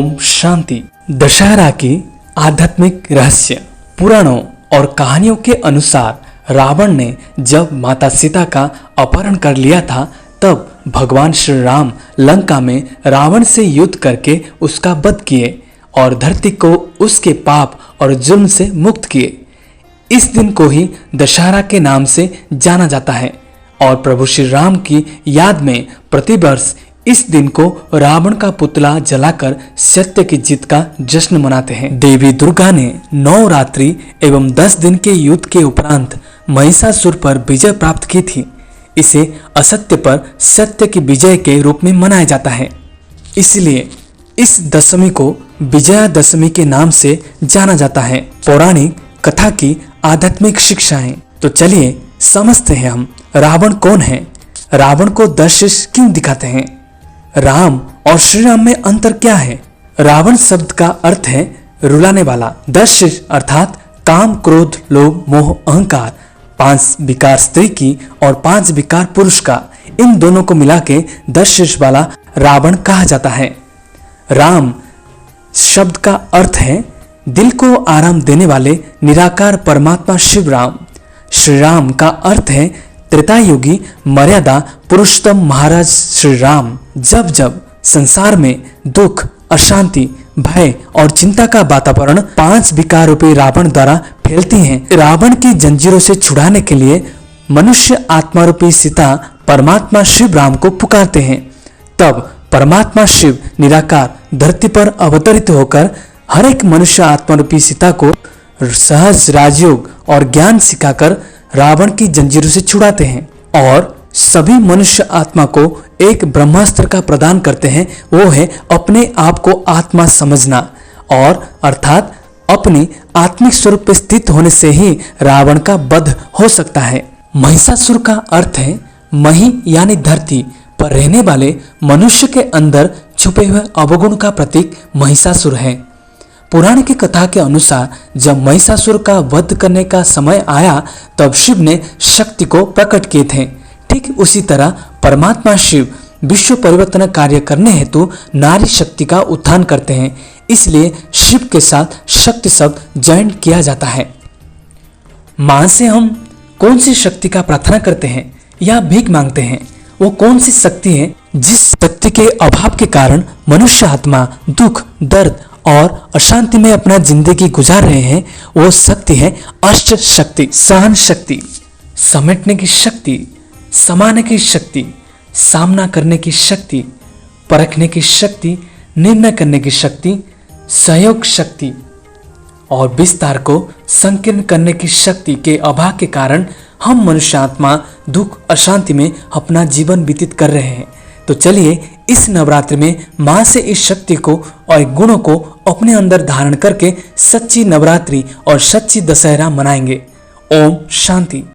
ओम शांति। दशहरा की आध्यात्मिक रहस्य। पुराणों और कहानियों के अनुसार रावण ने जब माता सीता का अपहरण कर लिया था, तब भगवान श्री राम लंका में रावण से युद्ध करके उसका वध किए और धरती को उसके पाप और जुल्म से मुक्त किए। इस दिन को ही दशहरा के नाम से जाना जाता है और प्रभु श्री राम की याद में प्रतिवर्ष इस दिन को रावण का पुतला जलाकर सत्य की जीत का जश्न मनाते हैं। देवी दुर्गा ने 9 रात्रि एवं 10 दिन के युद्ध के उपरांत महिषासुर पर विजय प्राप्त की थी। इसे असत्य पर सत्य की विजय के रूप में मनाया जाता है, इसलिए इस दशमी को विजयादशमी के नाम से जाना जाता है। पौराणिक कथा की आध्यात्मिक शिक्षाएं। तो चलिए समझते हैं हम रावण कौन है, रावण को 10 शीश क्यों दिखाते हैं, राम और श्री राम में अंतर क्या है। रावण शब्द का अर्थ है रुलाने वाला। 10 शीश अर्थात काम, क्रोध, लोभ, मोह, अहंकार, 5 विकार स्त्री की और 5 विकार पुरुष का, इन दोनों को मिला के 10 शीश वाला रावण कहा जाता है। राम शब्द का अर्थ है दिल को आराम देने वाले निराकार परमात्मा शिव राम। श्री राम का अर्थ है त्रेतायुगी मर्यादा पुरुषोत्तम महाराज श्री राम। जब जब संसार में दुख, अशांति, भय और चिंता का वातावरण 5 विकार रूपी रावण द्वारा फैलती हैं, रावण की जंजीरों से छुड़ाने के लिए मनुष्य आत्मा रूपी सीता परमात्मा शिव राम को पुकारते हैं। तब परमात्मा शिव निराकार धरती पर अवतरित होकर हर एक मनुष्य आत्मा रूपी सीता को सहज राजयोग और ज्ञान सिखाकर रावण की जंजीरों से छुड़ाते हैं और सभी मनुष्य आत्मा को एक ब्रह्मास्त्र का प्रदान करते हैं। वो है अपने आप को आत्मा समझना, और अर्थात अपनी आत्मिक स्वरूप पे स्थित होने से ही रावण का वध हो सकता है। महिषासुर का अर्थ है मही यानी धरती पर रहने वाले मनुष्य के अंदर छुपे हुए अवगुण का प्रतीक महिषासुर है। पुराण की कथा के अनुसार जब महिषासुर का वध करने का समय आया, तब शिव ने शक्ति को प्रकट किए थे। ठीक उसी तरह परमात्मा शिव विश्व परिवर्तन कार्य करने हेतु नारी शक्ति का उत्थान करते हैं, इसलिए शिव के साथ शक्ति शब्द जॉइंट किया जाता है। मां से हम कौन सी शक्ति का प्रार्थना करते हैं या भीख मांगते हैं? वो कौन सी शक्ति है जिस शक्ति के अभाव के कारण मनुष्य आत्मा दुख, दर्द और अशांति में अपना जिंदगी गुजार रहे हैं? वो शक्ति है अष्ट शक्ति। सहन शक्ति, समेटने की शक्ति, समाने की शक्ति, सामना करने की शक्ति, परखने की शक्ति, निर्णय करने की शक्ति, सहयोग शक्ति और विस्तार को संकीर्ण करने की शक्ति के अभाव के कारण हम मनुष्य आत्मा दुख, अशांति में अपना जीवन व्यतीत कर रहे हैं। तो चलिए इस नवरात्रि में मां से इस शक्ति को और गुणों को अपने अंदर धारण करके सच्ची नवरात्रि और सच्ची दशहरा मनाएंगे। ओम शांति।